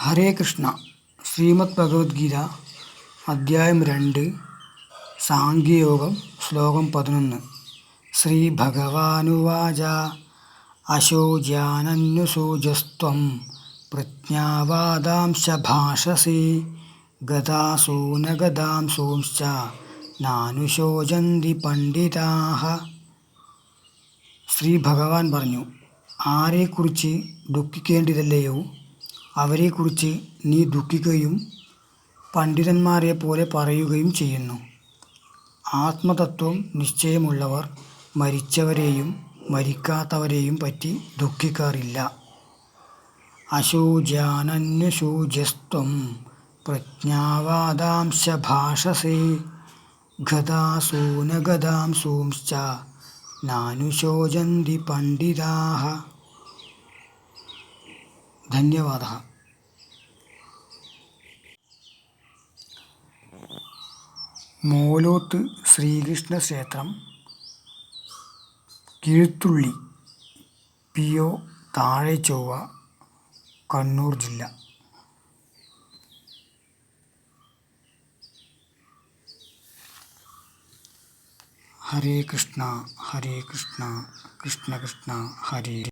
ഹരേ കൃഷ്ണ. ശ്രീമദ് ഭഗവത്ഗീത അധ്യായം 2 സാംഖ്യയോഗം ശ്ലോകം 11. ശ്രീ ഭഗവാനുവാച അശോച്യാനന്വശോചസ്ത്വം പ്രജ്ഞാവാദാംശ ഭാഷസി ഗതാസൂന ഗതാംസോംശ്ച നാനുശോചന്തി പണ്ഡിതാഃ. ശ്രീ ഭഗവാൻ പറഞ്ഞു, ആരെക്കുറിച്ച് ദുഃഖിക്കേണ്ടതില്ലയോ അവരെക്കുറിച്ച് നീ ദുഃഖിക്കുകയും പണ്ഡിതന്മാരെ പോലെ പറയുകയും ചെയ്യുന്നു. ആത്മതത്വം നിശ്ചയമുള്ളവർ മരിച്ചവരെയും മരിക്കാത്തവരെയും പറ്റി ദുഃഖിക്കാറില്ല. അശോച്യാനന്വശോച്യസ്ത്വം പ്രജ്ഞാവാദാംശ ഭാഷസേ ഗതാസൂന ഗതാംസോംശ്ച നാനുശോചന്തി പണ്ഡിതാഃ. ധന്യവാദः. മോലോത്ത് ശ്രീകൃഷ്ണ ക്ഷേത്രം, കീഴ്ത്തുള്ളി, പി.ഒ. താഴെചൊവ്വ, കണ്ണൂർ ജില്ല. ഹരേ കൃഷ്ണ ഹരേ കൃഷ്ണ കൃഷ്ണ കൃഷ്ണ ഹരേ